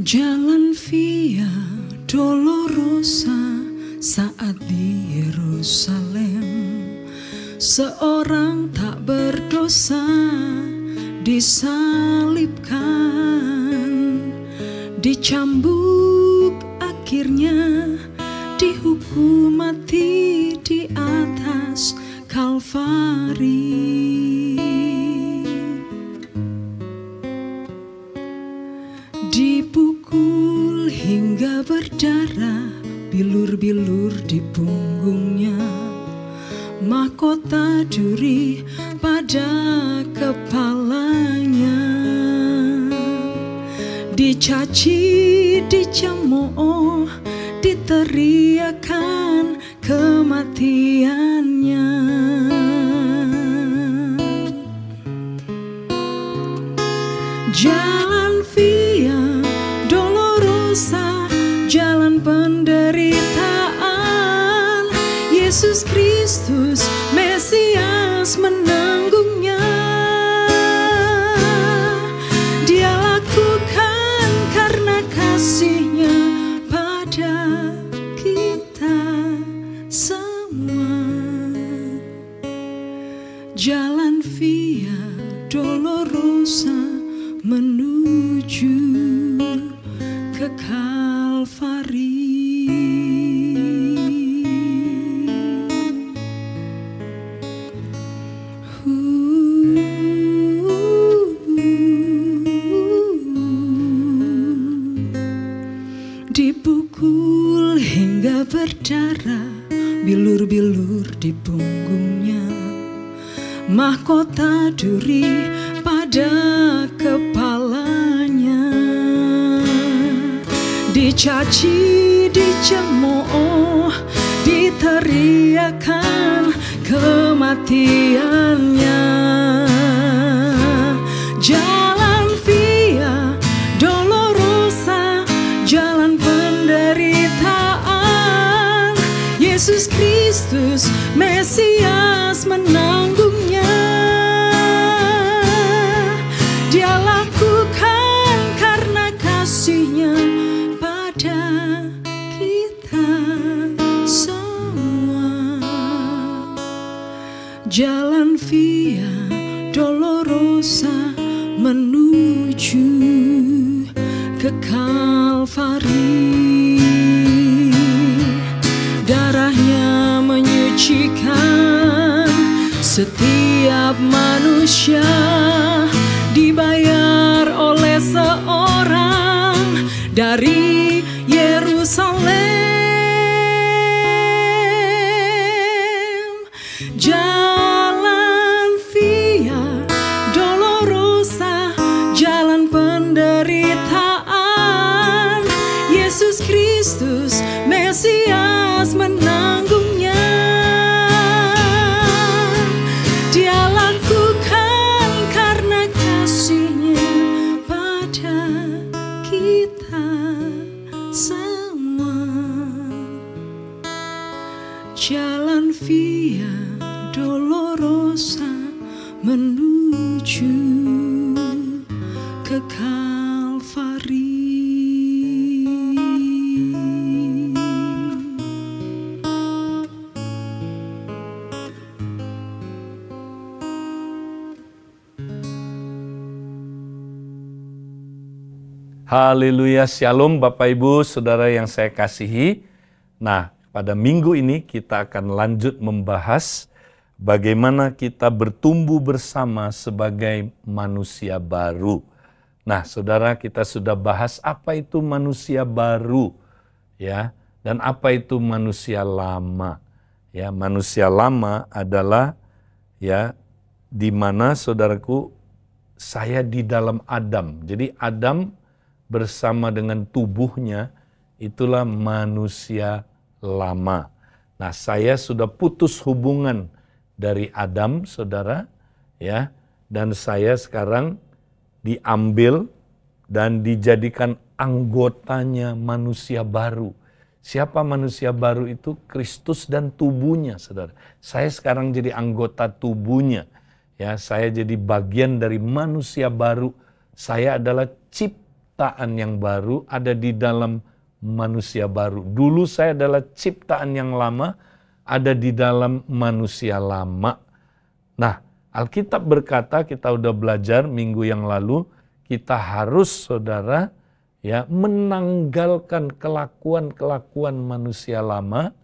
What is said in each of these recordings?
Jalan Via Dolorosa saat di Yerusalem, seorang tak berdosa disalibkan, dicambuk, akhirnya dihukum mati di atas Kalvari. Dipukul hingga berdarah, bilur-bilur di punggungnya, mahkota duri pada kepalanya. Dicaci, dicemooh, diteriakan kematiannya. Jalan Via Dolorosa, jalan penderitaan, Yesus Kristus Mesias menanggungnya. Dia lakukan karena kasih-Nya pada kita semua. Jalan Via Dolorosa menuju ke Kalvari. Dipukul hingga berdarah, bilur-bilur di punggungnya, mahkota duri pada kepalanya. Dicaci, dicemooh, diteriakan kematiannya. Jalan Via Dolorosa, jalan penderitaan, Yesus Kristus Mesias menanggungnya. Dia lakukan karena kasih-Nya pada kita semua. Jalan Via Dolorosa menuju ke Kalvari. Darahnya menyucikan setiap manusia, dibayar oleh seorang dari Yerusalem. Jalan Via Dolorosa, jalan penderitaan, Yesus Kristus Mesias menanggungnya. Dia lakukan karena kasih-Nya pada kita semua. Jalan Via Dolorosa menuju ke Kalvari. Haleluya, shalom Bapak Ibu, Saudara yang saya kasihi. Nah, pada minggu ini kita akan lanjut membahas bagaimana kita bertumbuh bersama sebagai manusia baru. Nah, Saudara, kita sudah bahas apa itu manusia baru, ya, dan apa itu manusia lama. Ya, manusia lama adalah ya di mana saudaraku saya di dalam Adam. Jadi Adam bersama dengan tubuhnya, itulah manusia lama. Nah, saya sudah putus hubungan dari Adam, saudara, ya, dan saya sekarang diambil dan dijadikan anggotanya manusia baru. Siapa manusia baru itu? Kristus dan tubuhnya, saudara. Saya sekarang jadi anggota tubuhnya, ya. Saya jadi bagian dari manusia baru. Saya adalah ciptaan ciptaan yang baru ada di dalam manusia baru. Dulu saya adalah ciptaan yang lama ada di dalam manusia lama. Nah, Alkitab berkata, kita udah belajar minggu yang lalu, kita harus, saudara, ya, menanggalkan kelakuan-kelakuan manusia lama,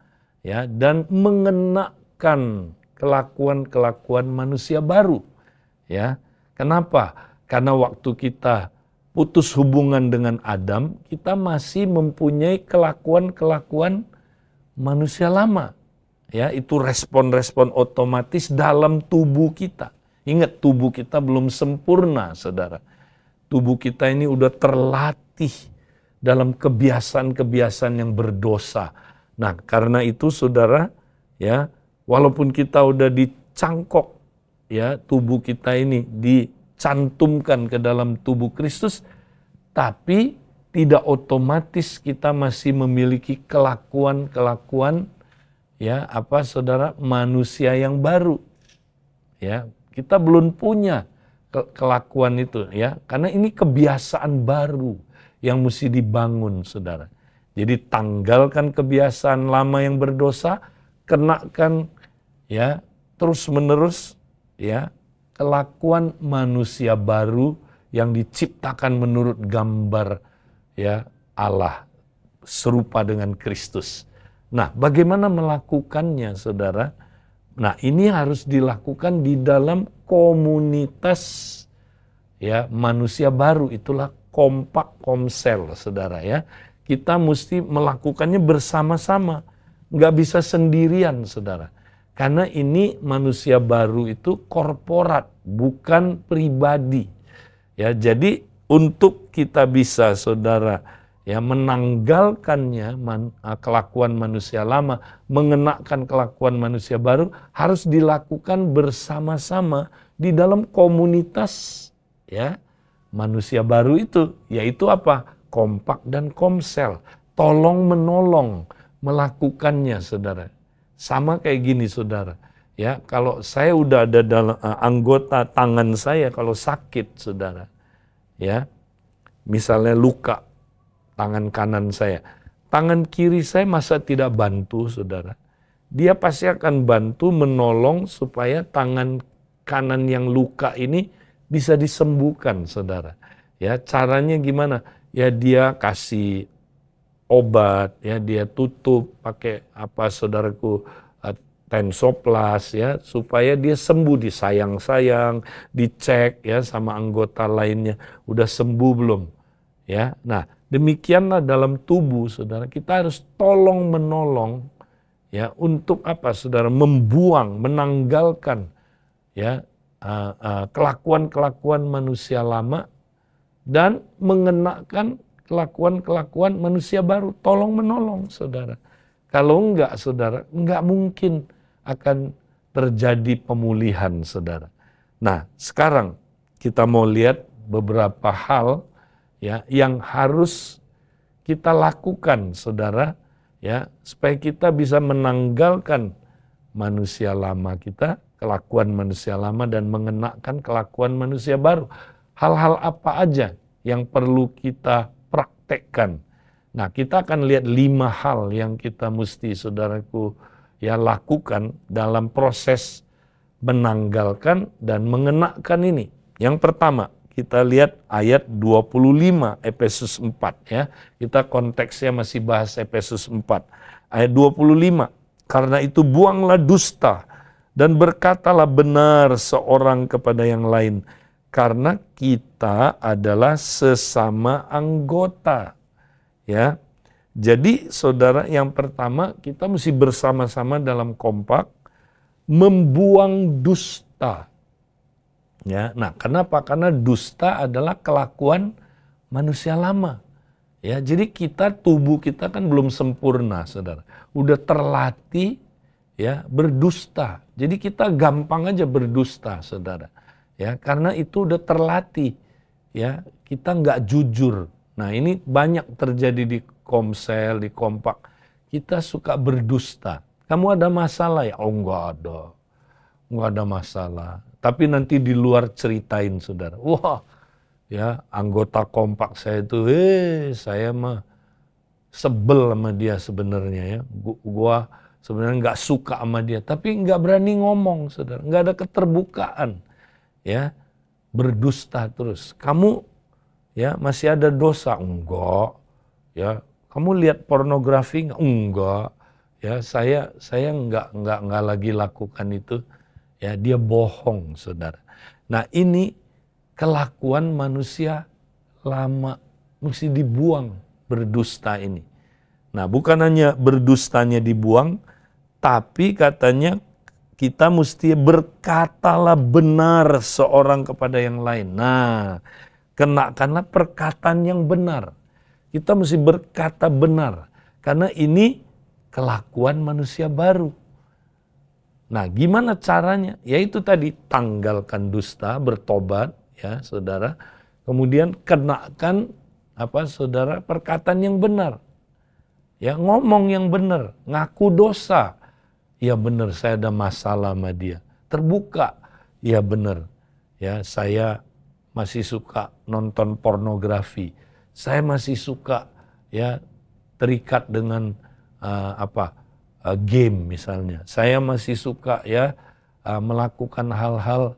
ya, dan mengenakan kelakuan-kelakuan manusia baru, ya. Kenapa? Karena waktu kita putus hubungan dengan Adam, kita masih mempunyai kelakuan-kelakuan manusia lama. Ya, itu respon-respon otomatis dalam tubuh kita. Ingat, tubuh kita belum sempurna, saudara. Tubuh kita ini udah terlatih dalam kebiasaan-kebiasaan yang berdosa. Nah, karena itu, saudara, ya, walaupun kita udah dicangkok, ya, tubuh kita ini dicantumkan ke dalam tubuh Kristus, tapi tidak otomatis kita masih memiliki kelakuan-kelakuan, ya, saudara, manusia yang baru. Ya, kita belum punya kelakuan itu, ya, karena ini kebiasaan baru yang mesti dibangun, saudara. Jadi tanggalkan kebiasaan lama yang berdosa, kenakan, ya, terus-menerus, ya, kelakuan manusia baru yang diciptakan menurut gambar, ya, Allah, serupa dengan Kristus. Nah, bagaimana melakukannya, saudara? Nah, ini harus dilakukan di dalam komunitas, ya, manusia baru. Itulah kompak komsel, saudara, ya. Kita mesti melakukannya bersama-sama, nggak bisa sendirian, saudara. Karena ini manusia baru itu korporat, bukan pribadi. Ya, jadi untuk kita bisa, saudara, ya, menanggalkannya kelakuan manusia lama, mengenakan kelakuan manusia baru, harus dilakukan bersama-sama di dalam komunitas, ya, manusia baru itu, yaitu apa? Kompak dan komsel, tolong menolong melakukannya, saudara. Sama kayak gini, saudara. Ya, kalau saya udah ada dalam anggota tangan saya kalau sakit, saudara, ya, misalnya luka tangan kanan saya, tangan kiri saya masa tidak bantu, saudara? Dia pasti akan bantu menolong supaya tangan kanan yang luka ini bisa disembuhkan, saudara. Ya, caranya gimana? Ya, dia kasih obat, ya, dia tutup pakai saudaraku, Tensoplas, ya, supaya dia sembuh, disayang-sayang, dicek, ya, sama anggota lainnya, udah sembuh belum, ya. Nah, demikianlah dalam tubuh, saudara, kita harus tolong menolong, ya, untuk saudara, membuang, menanggalkan, ya, kelakuan-kelakuan manusia lama dan mengenakan kelakuan-kelakuan manusia baru. Tolong menolong, saudara. Kalau enggak, saudara, enggak mungkin akan terjadi pemulihan, saudara. Nah, sekarang kita mau lihat beberapa hal, ya, yang harus kita lakukan, saudara, ya, supaya kita bisa menanggalkan manusia lama kita, kelakuan manusia lama, dan mengenakan kelakuan manusia baru. Hal-hal apa aja yang perlu kita praktekkan? Nah, kita akan lihat 5 hal yang kita mesti, saudaraku, ya, lakukan dalam proses menanggalkan dan mengenakan ini. Yang pertama, kita lihat ayat 25 Efesus 4, ya. Kita konteksnya masih bahas Efesus 4. Ayat 25, karena itu buanglah dusta dan berkatalah benar seorang kepada yang lain, karena kita adalah sesama anggota. Ya, jadi saudara, yang pertama kita mesti bersama-sama dalam kompak membuang dusta. Ya, nah, kenapa? Karena dusta adalah kelakuan manusia lama. Ya, jadi tubuh kita kan belum sempurna, saudara. Udah terlatih, ya, berdusta. Jadi kita gampang aja berdusta, saudara. Ya, karena itu udah terlatih. Ya, kita nggak jujur. Nah, ini banyak terjadi di komsel, di kompak. Kita suka berdusta. Kamu ada masalah ya? Oh, nggak ada. Nggak ada masalah. Tapi nanti di luar ceritain, saudara. Wah, ya anggota kompak saya itu, saya mah sebel sama dia sebenarnya ya. Gua sebenarnya nggak suka sama dia, tapi nggak berani ngomong, saudara. Nggak ada keterbukaan, ya. Berdusta terus. Kamu ya masih ada dosa? Enggak. Ya, kamu lihat pornografi? Enggak. Ya, saya nggak lagi lakukan itu. Ya, dia bohong, saudara. Nah, ini kelakuan manusia lama, mesti dibuang berdusta ini. Nah, bukan hanya berdustanya dibuang, tapi katanya kita mesti berkatalah benar seorang kepada yang lain. Nah, kenakanlah perkataan yang benar. Kita mesti berkata benar, karena ini kelakuan manusia baru. Nah, gimana caranya? Yaitu tadi, tanggalkan dusta, bertobat, ya saudara. Kemudian kenakan saudara, perkataan yang benar. Ya, ngomong yang benar, ngaku dosa. Ya benar, saya ada masalah sama dia. Terbuka, ya benar. Ya, saya masih suka nonton pornografi. Saya masih suka ya terikat dengan game misalnya. Saya masih suka ya melakukan hal-hal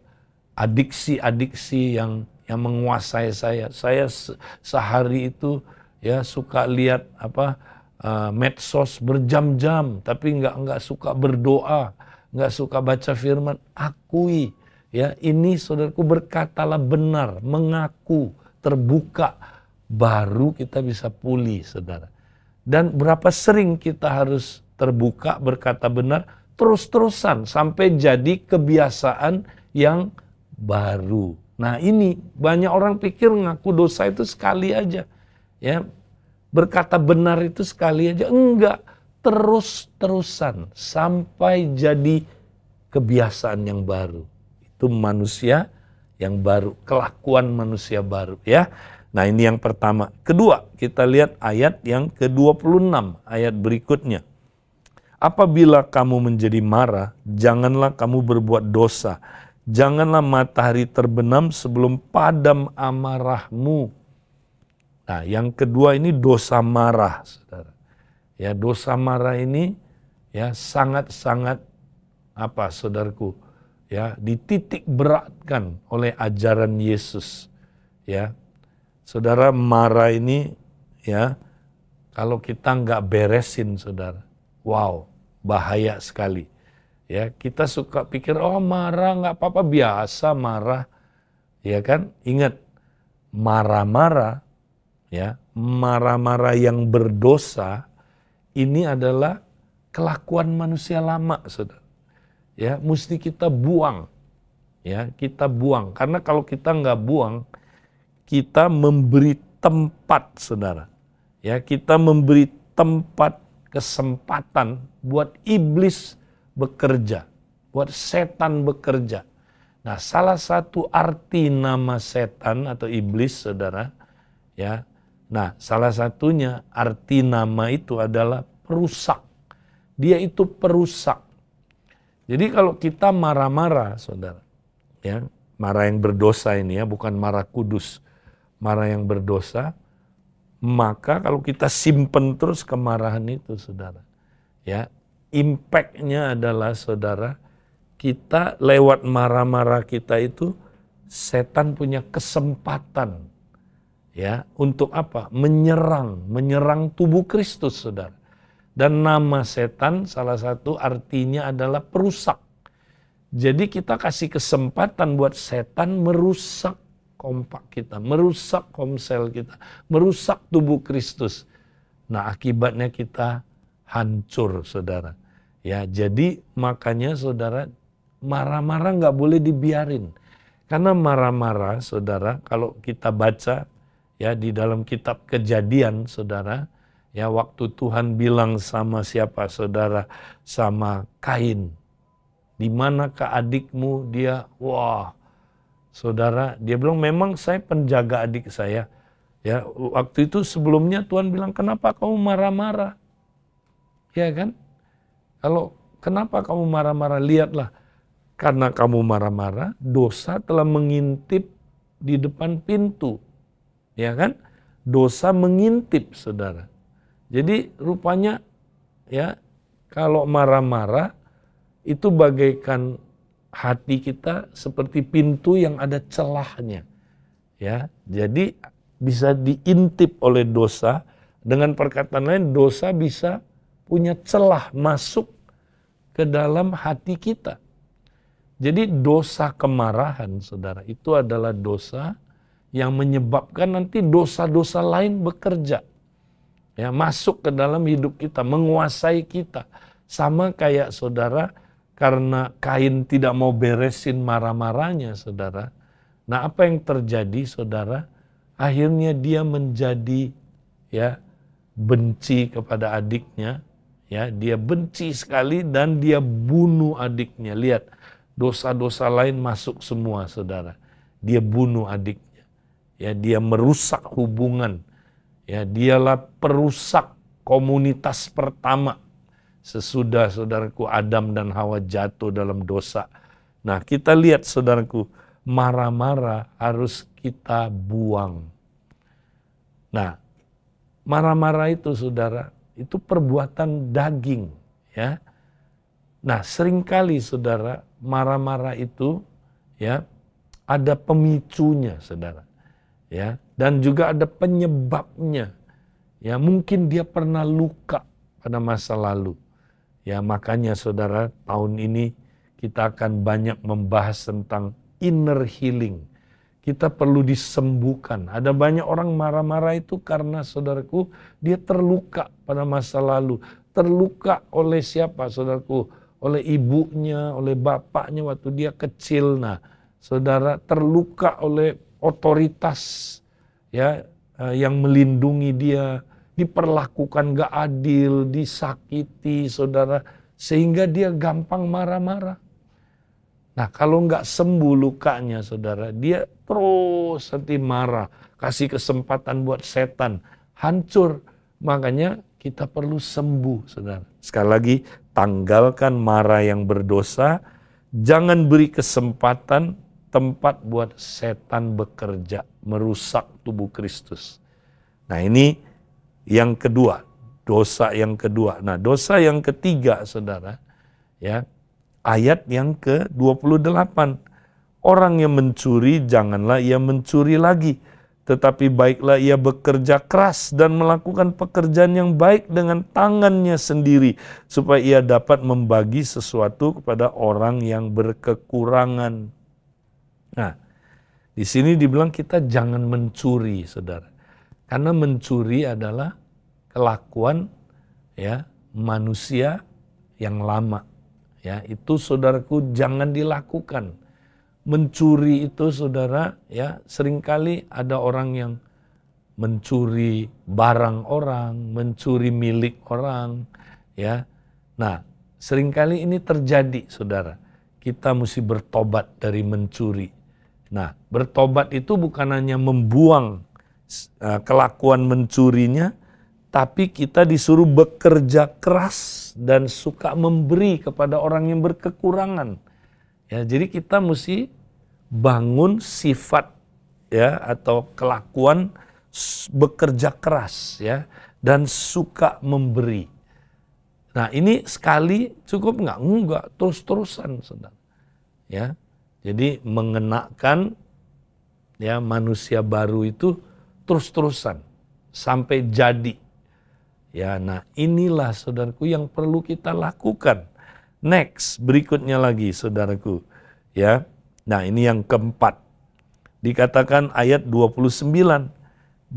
adiksi-adiksi yang menguasai saya. Saya sehari itu ya suka lihat medsos berjam-jam, tapi nggak suka berdoa, nggak suka baca firman. Akui ya, ini saudaraku, berkatalah benar, mengaku, terbuka, baru kita bisa pulih, saudara. Dan berapa sering kita harus terbuka, berkata benar, terus-terusan sampai jadi kebiasaan yang baru. Nah, ini banyak orang pikir ngaku dosa itu sekali aja, ya. Berkata benar itu sekali aja. Enggak, terus-terusan sampai jadi kebiasaan yang baru. Itu manusia yang baru, kelakuan manusia baru, ya. Nah, ini yang pertama. Kedua, kita lihat ayat yang ke-26, ayat berikutnya. Apabila kamu menjadi marah, janganlah kamu berbuat dosa. Janganlah matahari terbenam sebelum padam amarahmu. Nah, yang kedua ini dosa marah, saudara. Ya, dosa marah ini ya sangat-sangat saudaraku, ya dititik beratkan oleh ajaran Yesus. Ya, saudara, marah ini ya kalau kita nggak beresin, saudara, wow, bahaya sekali. Ya, kita suka pikir marah nggak apa-apa, biasa marah, ya kan? Ingat, marah-marah. Ya, marah-marah yang berdosa ini adalah kelakuan manusia lama, saudara. Ya, mesti kita buang. Ya, kita buang. Karena kalau kita nggak buang, kita memberi tempat, saudara. Ya, kita memberi tempat, kesempatan buat iblis bekerja, buat setan bekerja. Nah, salah satu arti nama setan atau iblis, saudara, ya. Nah, salah satunya arti nama itu adalah perusak. Dia itu perusak. Jadi kalau kita marah-marah, saudara, ya, marah yang berdosa ini ya, bukan marah kudus, marah yang berdosa, maka kalau kita simpen terus kemarahan itu, saudara, ya, impact-nya adalah, saudara, kita lewat marah-marah kita itu, setan punya kesempatan, ya, untuk menyerang tubuh Kristus, saudara. Dan nama setan salah satu artinya adalah perusak. Jadi kita kasih kesempatan buat setan merusak kompak kita, merusak komsel kita, merusak tubuh Kristus. Nah, akibatnya kita hancur, saudara. Ya, jadi makanya, saudara, marah-marah nggak boleh dibiarin. Karena marah-marah, saudara, kalau kita baca ya di dalam kitab Kejadian, saudara, ya waktu Tuhan bilang sama siapa, saudara, sama Kain, di manakah adikmu? Dia, wah, saudara, dia bilang, memang saya penjaga adik saya. Ya, waktu itu sebelumnya Tuhan bilang, kenapa kamu marah-marah? Ya kan? Kalau kenapa kamu marah-marah? Lihatlah, karena kamu marah-marah, dosa telah mengintip di depan pintu. Ya kan? Dosa mengintip, saudara. Jadi rupanya ya kalau marah-marah itu bagaikan hati kita seperti pintu yang ada celahnya. Ya, jadi bisa diintip oleh dosa. Dengan perkataan lain, dosa bisa punya celah masuk ke dalam hati kita. Jadi dosa kemarahan, saudara, itu adalah dosa yang menyebabkan nanti dosa-dosa lain bekerja. Ya, masuk ke dalam hidup kita, menguasai kita. Sama kayak saudara, karena Kain tidak mau beresin marah-marahnya, saudara. Nah, apa yang terjadi, saudara? Akhirnya dia menjadi ya benci kepada adiknya, ya, dia benci sekali dan dia bunuh adiknya. Lihat, dosa-dosa lain masuk semua, saudara. Dia bunuh adiknya. Ya, dia merusak hubungan. Ya, dialah perusak komunitas pertama sesudah saudaraku Adam dan Hawa jatuh dalam dosa. Nah, kita lihat saudaraku, marah-marah harus kita buang. Nah, marah-marah itu saudara, itu perbuatan daging, ya. Nah, seringkali saudara, marah-marah itu ya ada pemicunya, saudara. Ya, dan juga ada penyebabnya. Ya, mungkin dia pernah luka pada masa lalu. Ya, makanya saudara, tahun ini kita akan banyak membahas tentang inner healing. Kita perlu disembuhkan. Ada banyak orang marah-marah itu karena saudaraku, dia terluka pada masa lalu. Terluka oleh siapa, saudaraku? Oleh ibunya, oleh bapaknya waktu dia kecil. Nah, saudara, terluka oleh otoritas ya yang melindungi dia, diperlakukan gak adil, disakiti, saudara, sehingga dia gampang marah-marah. Nah, kalau nggak sembuh lukanya, saudara, dia terus nanti marah, kasih kesempatan buat setan, hancur. Makanya kita perlu sembuh, saudara. Sekali lagi, tanggalkan marah yang berdosa, jangan beri kesempatan tempat buat setan bekerja, merusak tubuh Kristus. Nah, ini yang kedua, dosa yang kedua. Nah, dosa yang ketiga, saudara, ya, ayat yang ke-28. Orang yang mencuri, janganlah ia mencuri lagi, tetapi baiklah ia bekerja keras dan melakukan pekerjaan yang baik dengan tangannya sendiri, supaya ia dapat membagi sesuatu kepada orang yang berkekurangan. Nah, di sini dibilang kita jangan mencuri, saudara. Karena mencuri adalah kelakuan ya manusia yang lama. Ya, itu saudaraku jangan dilakukan. Mencuri itu saudara, ya seringkali ada orang yang mencuri barang orang, mencuri milik orang, ya. Nah, seringkali ini terjadi, saudara. Kita mesti bertobat dari mencuri. Nah, bertobat itu bukan hanya membuang kelakuan mencurinya, tapi kita disuruh bekerja keras dan suka memberi kepada orang yang berkekurangan. Ya, jadi kita mesti bangun sifat ya atau kelakuan bekerja keras ya dan suka memberi. Nah, ini sekali cukup nggak? Enggak, terus-terusan, saudara. Ya. Jadi mengenakan ya manusia baru itu terus-terusan sampai jadi. Ya, nah inilah saudaraku yang perlu kita lakukan. Next, berikutnya lagi saudaraku. Ya. Nah, ini yang keempat. Dikatakan ayat 29.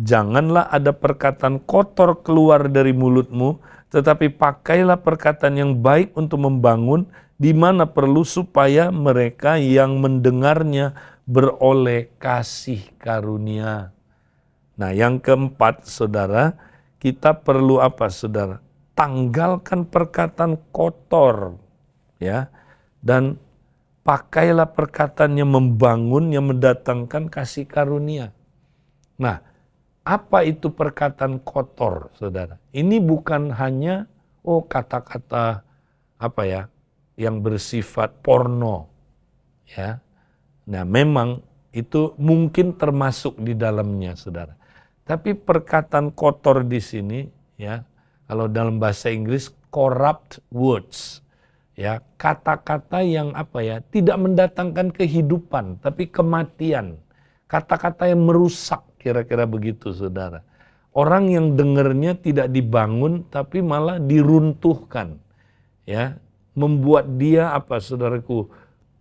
Janganlah ada perkataan kotor keluar dari mulutmu, tetapi pakailah perkataan yang baik untuk membangun, di mana perlu supaya mereka yang mendengarnya beroleh kasih karunia. Nah, yang keempat, saudara, kita perlu apa, saudara? Tanggalkan perkataan kotor, ya, dan pakailah perkataan yang membangun, yang mendatangkan kasih karunia. Nah, apa itu perkataan kotor, saudara? Ini bukan hanya kata-kata apa ya, yang bersifat porno, ya. Nah, memang itu mungkin termasuk di dalamnya, saudara. Tapi perkataan kotor di sini, ya, kalau dalam bahasa Inggris corrupt words, ya, kata-kata yang tidak mendatangkan kehidupan, tapi kematian. Kata-kata yang merusak, kira-kira begitu, saudara. Orang yang dengernya tidak dibangun, tapi malah diruntuhkan, ya, membuat dia saudaraku,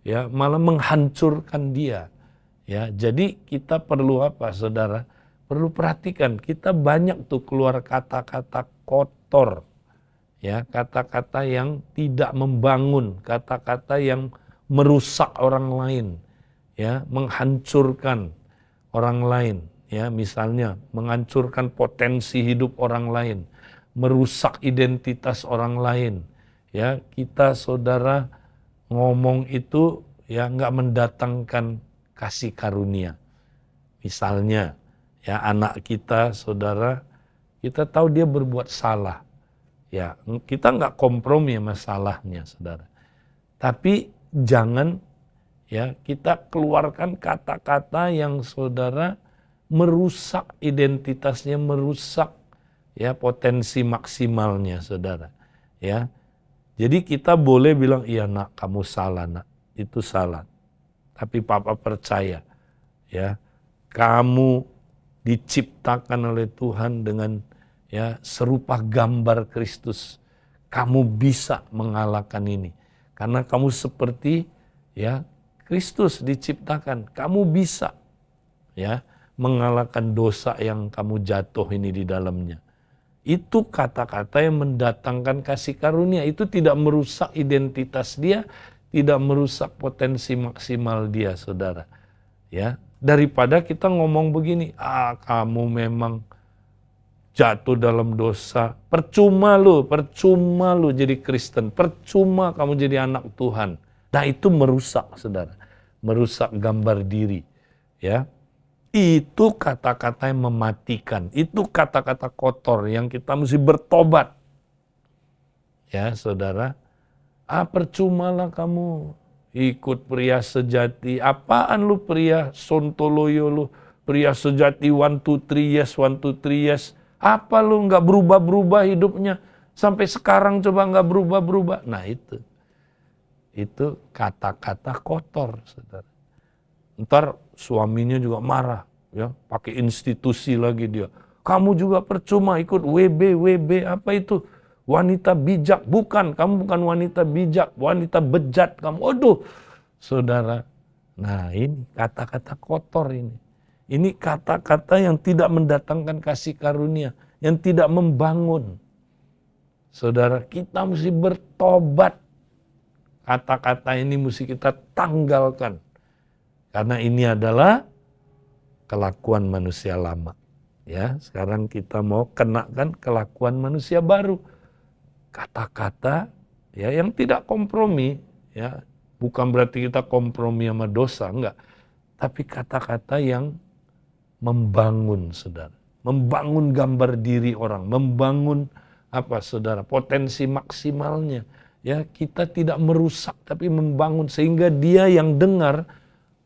ya, malah menghancurkan dia, ya. Jadi kita perlu saudara? Perlu perhatikan, kita banyak tuh keluar kata-kata kotor, ya, kata-kata yang tidak membangun, kata-kata yang merusak orang lain, ya, menghancurkan orang lain, ya, misalnya menghancurkan potensi hidup orang lain, merusak identitas orang lain, ya. Kita, saudara, ngomong itu ya nggak mendatangkan kasih karunia. Misalnya, ya, anak kita, saudara, kita tahu dia berbuat salah. Ya, kita nggak kompromi sama salahnya, saudara. Tapi jangan, ya, kita keluarkan kata-kata yang, saudara, merusak identitasnya, merusak, ya, potensi maksimalnya, saudara. Ya, jadi kita boleh bilang, iya nak, kamu salah nak, itu salah. Tapi papa percaya, ya, kamu diciptakan oleh Tuhan dengan, ya, serupa gambar Kristus. Kamu bisa mengalahkan ini. Karena kamu seperti, ya, Kristus diciptakan. Kamu bisa, ya, mengalahkan dosa yang kamu jatuh ini di dalamnya. Itu kata-kata yang mendatangkan kasih karunia. Itu tidak merusak identitas dia, tidak merusak potensi maksimal dia, saudara. Ya, daripada kita ngomong begini, kamu memang jatuh dalam dosa, percuma lu jadi Kristen, percuma kamu jadi anak Tuhan. Nah, itu merusak, saudara, merusak gambar diri, ya. Itu kata-kata yang mematikan, itu kata-kata kotor yang kita mesti bertobat, ya, saudara. Percumalah kamu ikut pria sejati. Apaan lu pria sontoloyo lu? Pria sejati 1, 2, 3 yes, 1, 2, 3 yes. Apa lu nggak berubah-berubah hidupnya? Sampai sekarang coba nggak berubah-berubah. Nah itu kata-kata kotor, saudara. Ntar suaminya juga marah, ya, pakai institusi lagi dia. Kamu juga percuma ikut WB apa itu? Wanita bijak, bukan, kamu bukan wanita bijak, wanita bejat kamu. Aduh, saudara. Nah, ini kata-kata kotor ini. Ini kata-kata yang tidak mendatangkan kasih karunia, yang tidak membangun. Saudara, kita mesti bertobat. Kata-kata ini mesti kita tanggalkan. Karena ini adalah kelakuan manusia lama. Ya, sekarang kita mau kenakan kelakuan manusia baru. Kata-kata, ya, yang tidak kompromi, ya, bukan berarti kita kompromi sama dosa, enggak. Tapi kata-kata yang membangun, saudara. Membangun gambar diri orang, membangun saudara, potensi maksimalnya. Ya, kita tidak merusak tapi membangun sehingga dia yang dengar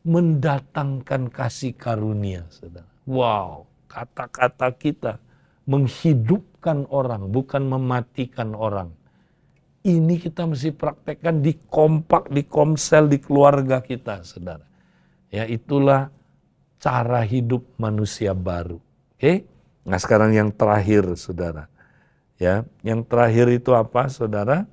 mendatangkan kasih karunia, saudara. Wow, kata-kata kita menghidupkan orang, bukan mematikan orang. Ini kita mesti praktekkan di kompak, di komsel, di keluarga kita, saudara. Ya, itulah cara hidup manusia baru. Oke? Nah, sekarang yang terakhir, saudara. Ya, yang terakhir itu apa, saudara?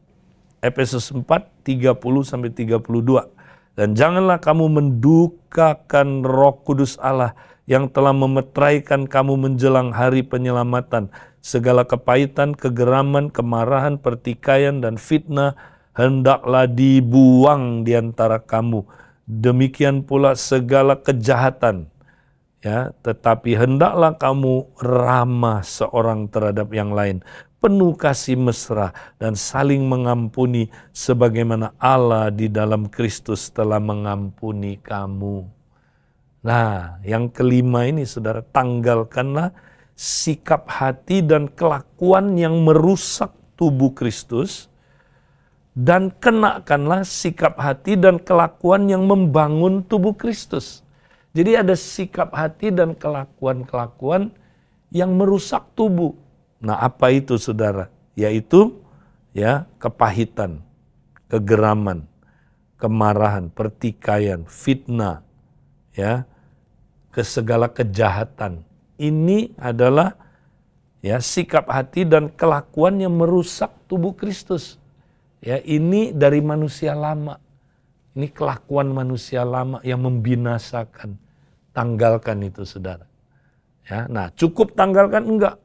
Efesus 4, 30-32. Dan janganlah kamu mendukakan Roh Kudus Allah yang telah memeteraikan kamu menjelang hari penyelamatan. Segala kepahitan, kegeraman, kemarahan, pertikaian, dan fitnah hendaklah dibuang di antara kamu. Demikian pula segala kejahatan. Ya, tetapi hendaklah kamu ramah seorang terhadap yang lain, penuh kasih mesra dan saling mengampuni sebagaimana Allah di dalam Kristus telah mengampuni kamu. Nah, yang kelima ini, saudara, tanggalkanlah sikap hati dan kelakuan yang merusak tubuh Kristus dan kenakanlah sikap hati dan kelakuan yang membangun tubuh Kristus. Jadi ada sikap hati dan kelakuan-kelakuan yang merusak tubuh. Nah, apa itu saudara? Yaitu ya kepahitan, kegeraman, kemarahan, pertikaian, fitnah, ya, segala kejahatan. Ini adalah ya sikap hati dan kelakuan yang merusak tubuh Kristus. Ya, ini dari manusia lama. Ini kelakuan manusia lama yang membinasakan. Tanggalkan itu saudara. Ya, nah cukup tanggalkan enggak?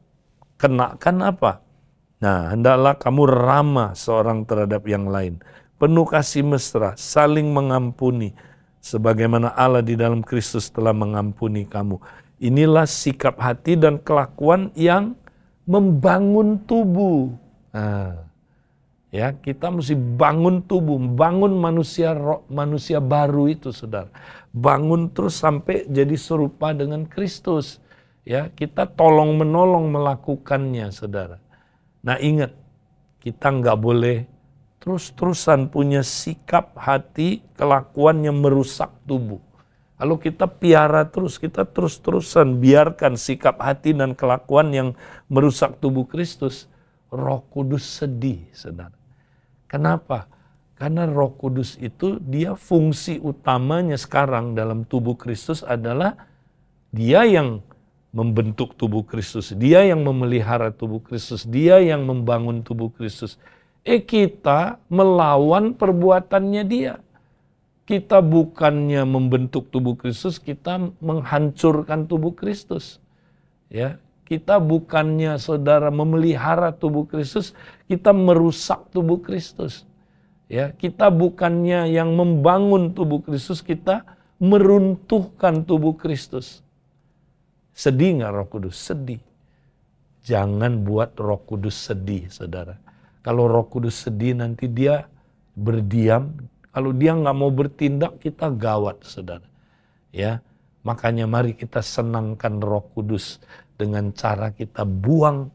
Kenakan apa? Nah, hendaklah kamu ramah seorang terhadap yang lain. Penuh kasih mesra, saling mengampuni. Sebagaimana Allah di dalam Kristus telah mengampuni kamu. Inilah sikap hati dan kelakuan yang membangun tubuh. Nah, ya, kita mesti bangun tubuh, bangun manusia baru itu, saudara. Bangun terus sampai jadi serupa dengan Kristus. Ya, kita tolong menolong melakukannya, saudara. Nah, ingat, kita nggak boleh terus-terusan punya sikap hati, kelakuan yang merusak tubuh. Kalau kita piara terus, kita terus-terusan biarkan sikap hati dan kelakuan yang merusak tubuh Kristus, Roh Kudus sedih, saudara. Kenapa? Karena Roh Kudus itu dia fungsi utamanya sekarang dalam tubuh Kristus adalah dia yang membentuk tubuh Kristus, dia yang memelihara tubuh Kristus, dia yang membangun tubuh Kristus. Kita melawan perbuatannya dia. Kita bukannya membentuk tubuh Kristus, kita menghancurkan tubuh Kristus. Ya, kita bukannya saudara memelihara tubuh Kristus, kita merusak tubuh Kristus. Ya, kita bukannya yang membangun tubuh Kristus, kita meruntuhkan tubuh Kristus. Sedih nggak Roh Kudus? Sedih. Jangan buat Roh Kudus sedih, saudara. Kalau Roh Kudus sedih nanti dia berdiam. Kalau dia nggak mau bertindak, kita gawat, saudara. Ya, makanya mari kita senangkan Roh Kudus dengan cara kita buang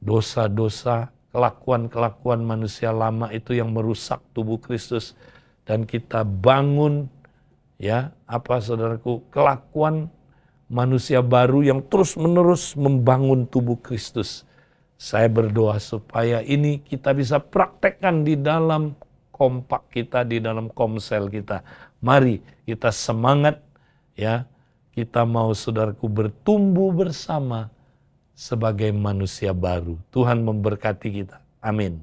dosa-dosa, kelakuan-kelakuan manusia lama itu yang merusak tubuh Kristus, dan kita bangun, ya, apa saudaraku, kelakuan manusia baru yang terus-menerus membangun tubuh Kristus. Saya berdoa supaya ini kita bisa praktekkan di dalam kompak kita, di dalam komsel kita. Mari kita semangat, ya. Kita mau saudaraku bertumbuh bersama sebagai manusia baru. Tuhan memberkati kita. Amin.